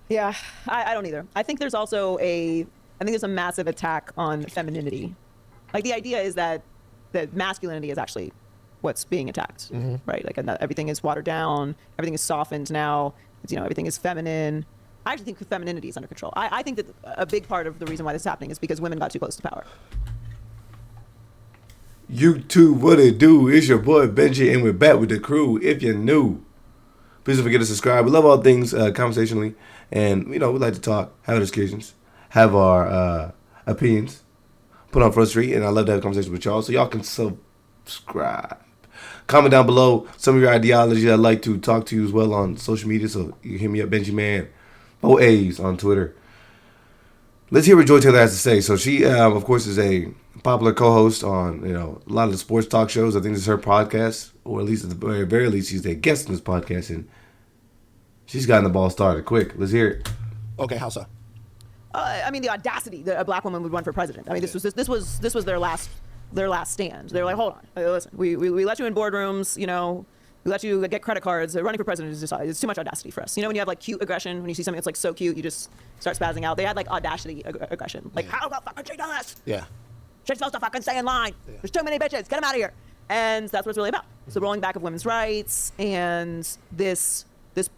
Yeah, I don't either. I think there's also I think there's a massive attack on femininity. Like the idea is that masculinity is actually what's being attacked, right? Like and that everything is watered down, everything is softened now. Everything is feminine. I actually think femininity is under control. I think that a big part of the reason why this is happening is because women got too close to power. YouTube, what it do? It's your boy Benji, and we're back with the crew. If you're new, please don't forget to subscribe. We love all things conversationally, and we like to talk, have discussions, have our opinions put on Front Street, and I love to have conversations with y'all. So y'all can subscribe. Comment down below some of your ideologies. I'd like to talk to you as well on social media. So you can hit me up, Benji Man, OAs on Twitter. Let's hear what Joy Taylor has to say. So she, of course, is a popular co-host on a lot of the sports talk shows. I think this is her podcast, or at least at the very least, she's a guest in this podcast, and she's gotten the ball started quick. Let's hear it. Okay, how so? I mean, the audacity that a black woman would run for president. I mean, this was their last stand. They're like, hold on, listen, we let you in boardrooms, we let you get credit cards. Running for president is just it's too much audacity for us. When you have like cute aggression, when you see something that's like so cute, you just start spazzing out. They had like audacity aggression, like how the fuck could she do this? Yeah. She's supposed to fucking stay in line. Yeah. There's too many bitches. Get them out of here. And that's what it's really about. It's the rolling back of women's rights and this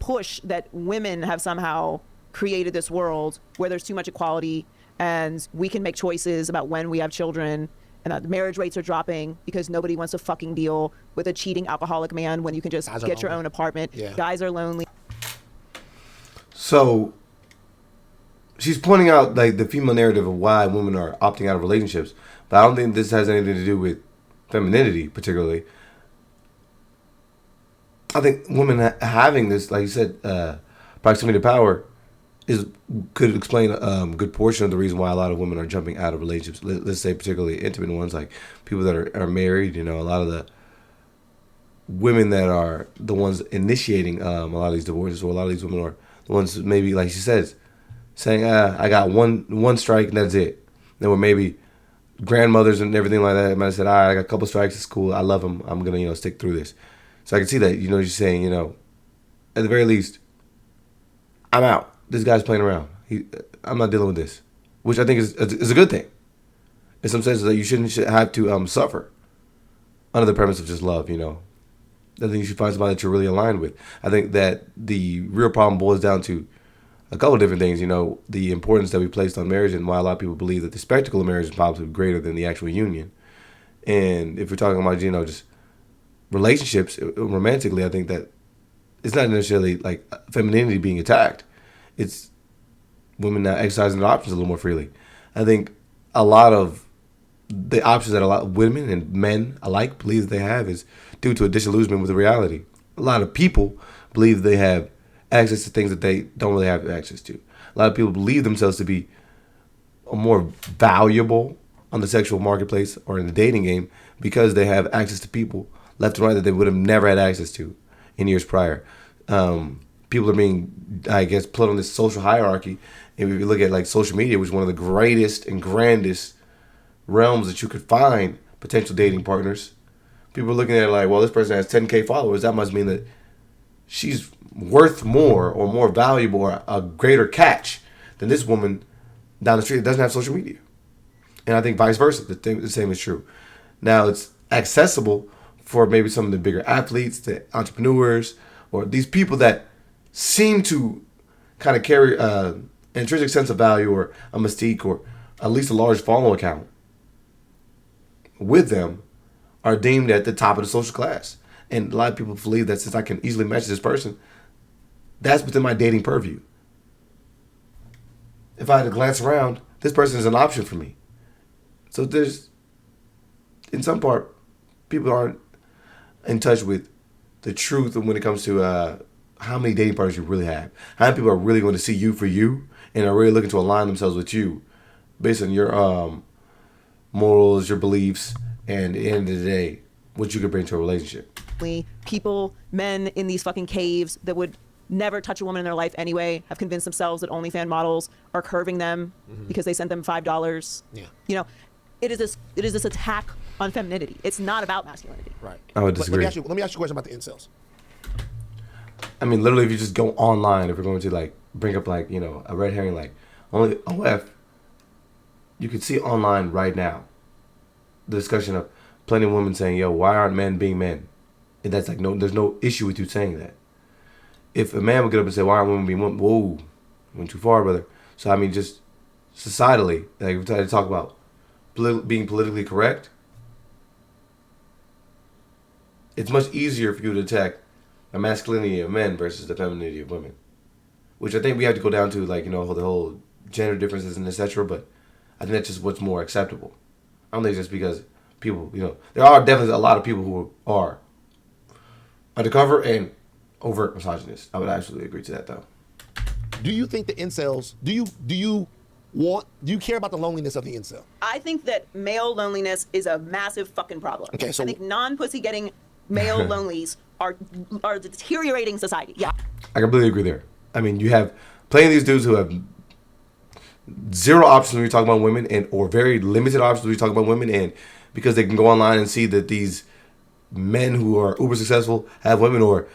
push that women have somehow created this world where there's too much equality and we can make choices about when we have children and that marriage rates are dropping because nobody wants to fucking deal with a cheating alcoholic man when you can just get your own apartment. Yeah. Guys are lonely. So she's pointing out like the female narrative of why women are opting out of relationships. But I don't think this has anything to do with femininity, particularly. I think women having this, like you said, proximity to power, could explain a good portion of the reason why a lot of women are jumping out of relationships. Let's say particularly intimate ones, like people that are married. A lot of the women that are the ones initiating a lot of these divorces, or a lot of these women are the ones maybe, like she says, saying, I got one strike and that's it. Then we're maybe grandmothers and everything like that might have said, all right, I got a couple strikes, it's cool, I love them, I'm gonna stick through this. So I can see that you're saying, at the very least, I'm out. This guy's playing around. I'm not dealing with this, which I think is a good thing. In some senses, that you shouldn't have to suffer under the premise of just love. I think you should find somebody that you're really aligned with. I think that the real problem boils down to a couple of different things, the importance that we placed on marriage and why a lot of people believe that the spectacle of marriage is probably greater than the actual union. And if we're talking about, just relationships romantically, I think that it's not necessarily like femininity being attacked. It's women now exercising their options a little more freely. I think a lot of the options that a lot of women and men alike believe they have is due to a disillusionment with the reality. A lot of people believe they have access to things that they don't really have access to. A lot of people believe themselves to be more valuable on the sexual marketplace or in the dating game because they have access to people left and right that they would have never had access to in years prior. People are being, I guess, put on this social hierarchy. And if you look at like social media, which is one of the greatest and grandest realms that you could find potential dating partners, people are looking at it like, well, this person has 10K followers. That must mean that she's worth more or more valuable or a greater catch than this woman down the street that doesn't have social media. And I think vice versa, the same is true. Now it's accessible for maybe some of the bigger athletes, the entrepreneurs, or these people that seem to kind of carry an intrinsic sense of value or a mystique or at least a large follow account with them are deemed at the top of the social class. And a lot of people believe that since I can easily match this person, that's within my dating purview. If I had to glance around, this person is an option for me. So there's, in some part, people aren't in touch with the truth when it comes to how many dating partners you really have. How many people are really going to see you for you and are really looking to align themselves with you based on your morals, your beliefs, and at the end of the day, what you could bring to a relationship. People, men in these fucking caves that would never touch a woman in their life anyway, have convinced themselves that OnlyFans models are curving them because they sent them $5. Yeah. It is this attack on femininity. It's not about masculinity. Right. I would disagree. Let me ask you a question about the incels. I mean, literally, if you just go online, if we're going to like bring up like, you know, a red herring like only OF. You can see online right now the discussion of plenty of women saying, "Yo, why aren't men being men?" And that's like, no, there's no issue with you saying that. If a man would get up and say, "Why aren't women being women?" Whoa, went too far, brother. So I mean, just societally, like we try to talk about being politically correct. It's much easier for you to attack the masculinity of men versus the femininity of women, which I think we have to go down to, like, you know, the whole gender differences and etc. But I think that's just what's more acceptable. I don't think it's just because people, you know, there are definitely a lot of people who are undercover and overt misogynists. I would absolutely agree to that, though. Do you think the incels? Do you care about the loneliness of the incel? I think that male loneliness is a massive fucking problem. Okay, so I think non-pussy getting male lonelies are deteriorating society. Yeah. I completely agree there. I mean, you have plenty of these dudes who have zero options when you talk about women, and or very limited options when you talk about women, and because they can go online and see that these men who are uber successful have women, or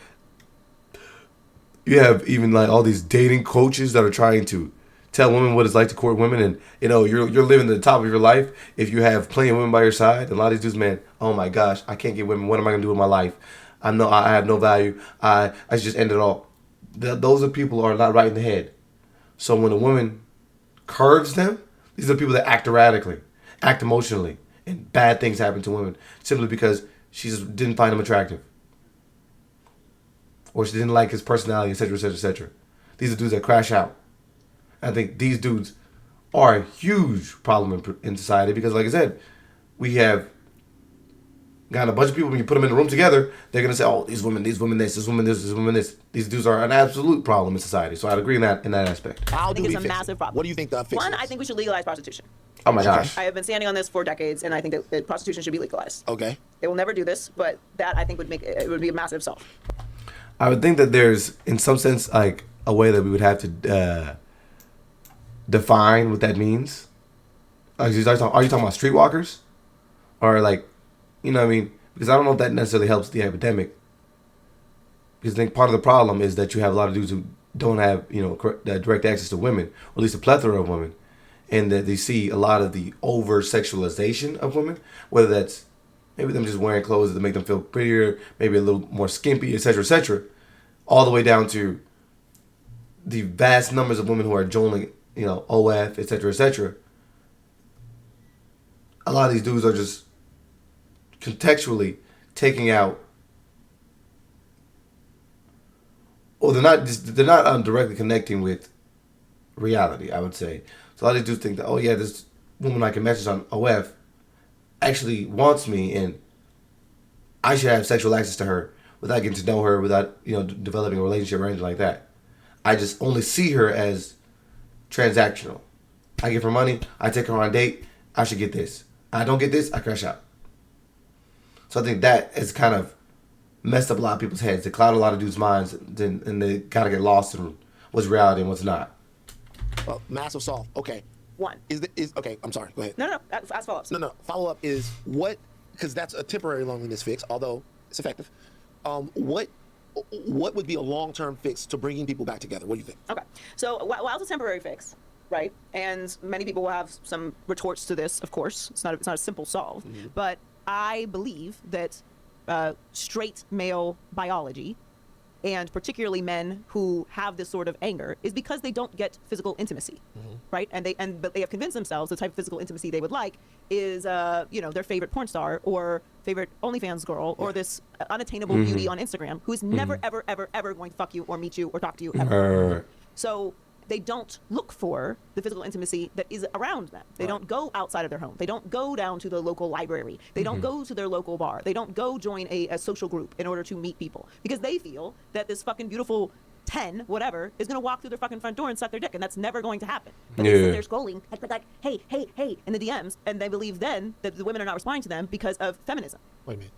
you have even like all these dating coaches that are trying to tell women what it's like to court women, and you know you're living the top of your life if you have plenty of women by your side. And a lot of these dudes, man, oh my gosh, I can't get women. What am I gonna do with my life? I have no value. I should just end it all. Those are people who are not right in the head. So when a woman curves them, these are people that act erratically, act emotionally, and bad things happen to women simply because she just didn't find him attractive, or she didn't like his personality, etc., etc., etc. These are dudes that crash out. I think these dudes are a huge problem in society because, like I said, we have got a bunch of people. When you put them in a room together, they're gonna say, "Oh, these women this, this woman this, this woman this." These dudes are an absolute problem in society. So I'd agree in that aspect. How I think it's a massive problem. What do you think the fix One, is? I think we should legalize prostitution. Oh my gosh. I have been standing on this for decades, and I think that prostitution should be legalized. Okay. They will never do this, but that I think would be a massive solve. I would think that there's, in some sense, like a way that we would have to define what that means. Are you talking about streetwalkers, or like, you know what I mean? Because I don't know if that necessarily helps the epidemic. Because I think part of the problem is that you have a lot of dudes who don't have, you know, direct access to women, or at least a plethora of women, and that they see a lot of the over sexualization of women, whether that's maybe them just wearing clothes that make them feel prettier, maybe a little more skimpy, etc., all the way down to the vast numbers of women who are joining, you know, OF, etc. A lot of these dudes are just contextually taking out, or they're not directly connecting with reality, I would say. So a lot of these dudes think that, oh yeah, this woman I can message on OF actually wants me, and I should have sexual access to her without getting to know her, without, you know, developing a relationship or anything like that. I just only see her as transactional. I give her money, I take her on a date, I should get this. I don't get this, I crash out. So I think that has kind of messed up a lot of people's heads. It clouded a lot of dudes' minds, and they kind of get lost in what's reality and what's not. Massive solve. Okay. One. Okay, I'm sorry. Go ahead. No. Ask follow-ups. No. Follow-up is what, because that's a temporary loneliness fix, although it's effective. What would be a long-term fix to bringing people back together? What do you think? Okay. So while it's a temporary fix, right? And many people will have some retorts to this, of course. It's not a simple solve. Mm-hmm. But I believe that straight male biology, and particularly men who have this sort of anger, is because they don't get physical intimacy, mm-hmm. right? But they have convinced themselves the type of physical intimacy they would like is, their favorite porn star or favorite OnlyFans girl, or this unattainable mm-hmm. beauty on Instagram who is mm-hmm. never, ever, ever, ever going to fuck you or meet you or talk to you ever. So they don't look for the physical intimacy that is around them. They don't go outside of their home. They don't go down to the local library. They don't go to their local bar. They don't go join a social group in order to meet people, because they feel that this fucking beautiful 10, whatever, is going to walk through their fucking front door and suck their dick, and that's never going to happen. But they sit there scrolling, like, hey, in the DMs, and they believe then that the women are not responding to them because of feminism. Wait a minute.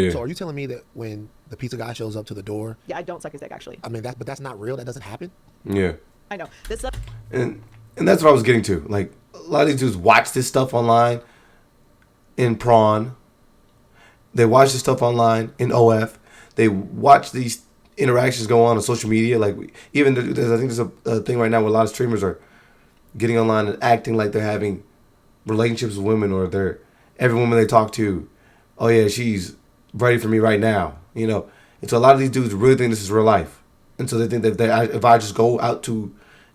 Yeah. So are you telling me that when the pizza guy shows up to the door... Yeah, I don't suck his dick, actually. I mean, but that's not real? That doesn't happen? Yeah. I know. And that's what I was getting to. Like, a lot of these dudes watch this stuff online in prawn. They watch this stuff online in OF. They watch these interactions go on social media. Like even I think there's a thing right now where a lot of streamers are getting online and acting like they're having relationships with women, or they're every woman they talk to, oh yeah, she's ready for me right now, you know. And so a lot of these dudes really think this is real life, and so they think that if I just go out to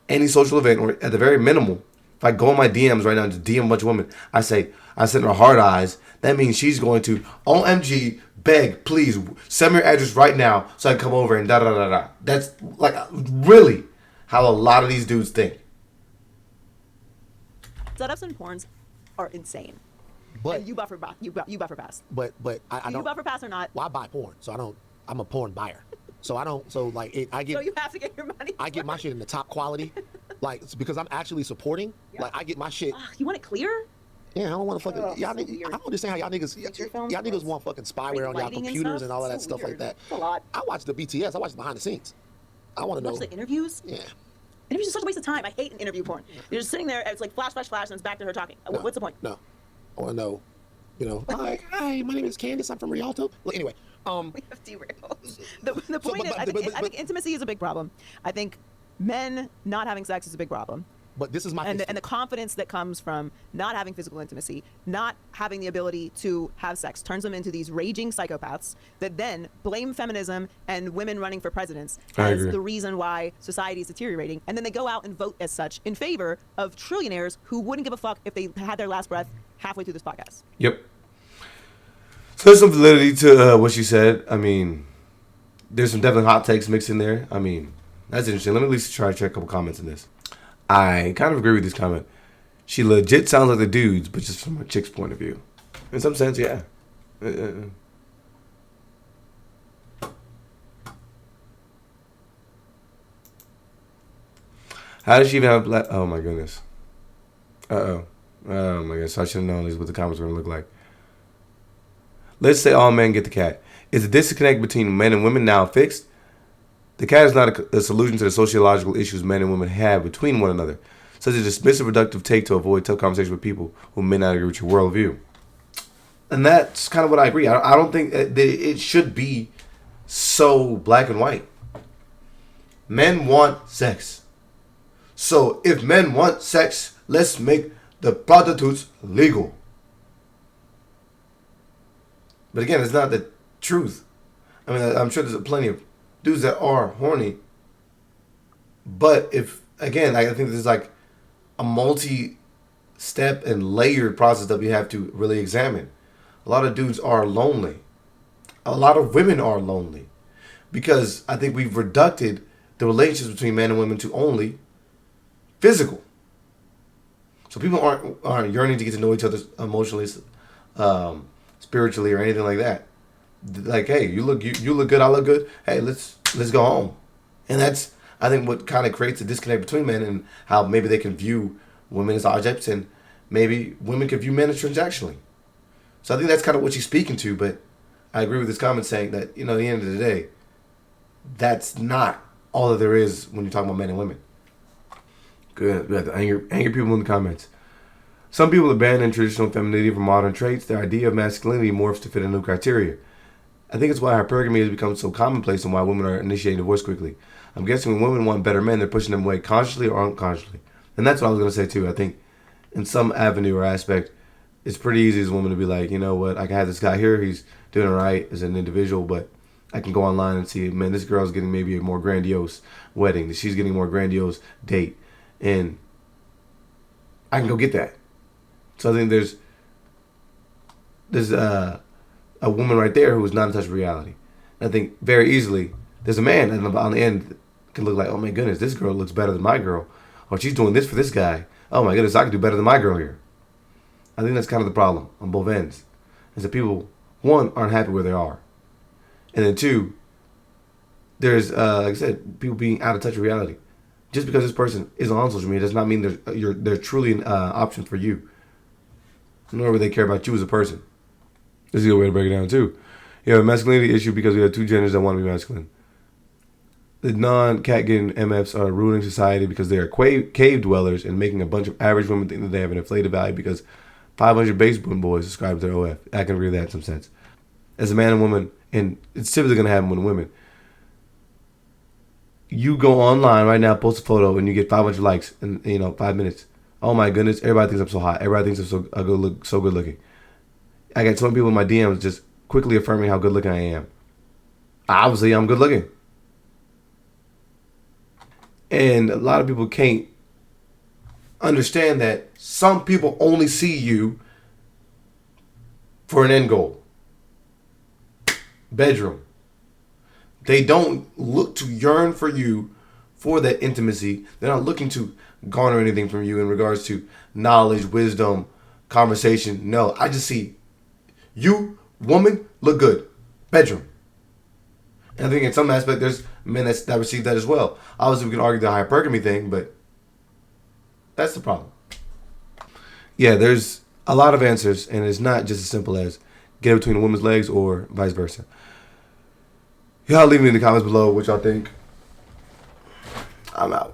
any social event, or at the very minimal, if I go in my DMs right now and just DM a bunch of women, I send her hard eyes. That means she's going to OMG beg, please send me your address right now so I can come over and da da da da. That's like really how a lot of these dudes think. Setups and porns are insane. But And you buffer pass. but I Do don't. you buffer pass or not? Well, I buy porn, so I don't. I'm a porn buyer, so I don't. So like I get. So you have to get your money. I get my shit in the top quality, like it's because I'm actually supporting. Yeah. Like I get my shit. Ugh, you want it clear? Yeah, I don't want to fucking. Ugh, y'all, so weird. I don't understand how y'all niggas. Feature film? Y'all niggas want fucking spyware on y'all Lighting and computers stuff? and all of that So stuff like weird. that. It's a lot. I watch the BTS. I watch the behind the scenes. I want to know. Watch the interviews. Yeah. Interviews are such a waste of time. I hate an interview porn. You're just sitting there, and it's like flash, flash, flash, and it's back to her talking. No, What's the point? No, I want to know. You know, hi, my name is Candace. I'm from Rialto. Look, anyway, We have derailed. The point is, I think intimacy is a big problem. I think men not having sex is a big problem. but this is my. And the confidence that comes from not having physical intimacy, not having the ability to have sex, turns them into these raging psychopaths that then blame feminism and women running for presidents I as agree. the reason why society is deteriorating. And then they go out and vote as such in favor of trillionaires who wouldn't give a fuck if they had their last breath halfway through this podcast. Yep. So there's some validity to what she said. I mean, there's some definitely hot takes mixed in there. I mean, that's interesting. Let me at least try to check a couple comments in this. I kind of agree with this comment. She legit sounds like the dudes, but just from a chick's point of view. In some sense, yeah. How does she even have oh my goodness. Uh-oh. Oh my goodness. I should have known this what the comments were going to look like. Let's say all men get the cat. Is the disconnect between men and women now fixed? The cat is not a solution to the sociological issues men and women have between one another. Such a dismissive, reductive take to avoid tough conversation with people who may not agree with your worldview. And that's kind of what I agree. I don't think it should be so black and white. Men want sex. So if men want sex, let's make the prostitutes legal. But again, it's not the truth. I mean, I'm sure there's plenty of dudes that are horny. But if, again, I think there's like a multi-step and layered process that we have to really examine. A lot of dudes are lonely. A lot of women are lonely. Because I think we've reducted the relationships between men and women to only physical. So people aren't yearning to get to know each other emotionally, spiritually, or anything like that. Like, hey, you look good, I look good. Hey, let's go home. And that's, I think, what kind of creates a disconnect between men and how maybe they can view women as objects, and maybe women can view men as transactionally. So I think that's kind of what she's speaking to. But I agree with this comment saying that, you know, at the end of the day, that's not all that there is when you're talking about men and women. Good. We got the angry people in the comments. Some people abandon traditional femininity for modern traits. Their idea of masculinity morphs to fit a new criteria. I think it's why hypergamy has become so commonplace and why women are initiating divorce quickly. I'm guessing when women want better men, they're pushing them away consciously or unconsciously. And that's what I was going to say too. I think in some avenue or aspect, it's pretty easy as a woman to be like, you know what, I can have this guy here, he's doing all right as an individual, but I can go online and see, man, this girl's getting maybe a more grandiose wedding. She's getting a more grandiose date. And I can go get that. So I think there's a woman right there who is not in touch with reality. And I think very easily there's a man and on the end can look like, oh my goodness, this girl looks better than my girl. Or she's doing this for this guy. Oh my goodness, I can do better than my girl here. I think that's kind of the problem on both ends. Is that people, one, aren't happy where they are. And then two, there's, like I said, people being out of touch with reality. Just because this person is on social media does not mean they're truly an option for you. Nor would they care about you as a person. This is a good way to break it down too. You have a masculinity issue because we have two genders that want to be masculine. The non-cat getting MFs are ruining society because they are cave dwellers and making a bunch of average women think that they have an inflated value because 500 baseball boys subscribe to their OF. I can agree with that in some sense. As a man and woman, and it's typically going to happen with women, You go online right now, post a photo, and you get 500 likes in 5 minutes. Oh my goodness! Everybody thinks I'm so hot. Everybody thinks I'm so good looking. I got so many people in my DMs just quickly affirming how good looking I am. Obviously, I'm good looking, and a lot of people can't understand that some people only see you for an end goal. Bedroom. They don't look to yearn for you for that intimacy. They're not looking to garner anything from you in regards to knowledge, wisdom, conversation. No, I just see you, woman, look good. Bedroom. And I think in some aspect there's men that receive that as well. Obviously we can argue the hypergamy thing, but that's the problem. Yeah, there's a lot of answers, and it's not just as simple as get between a woman's legs or vice versa. Y'all leave me in the comments below what y'all think. I'm out.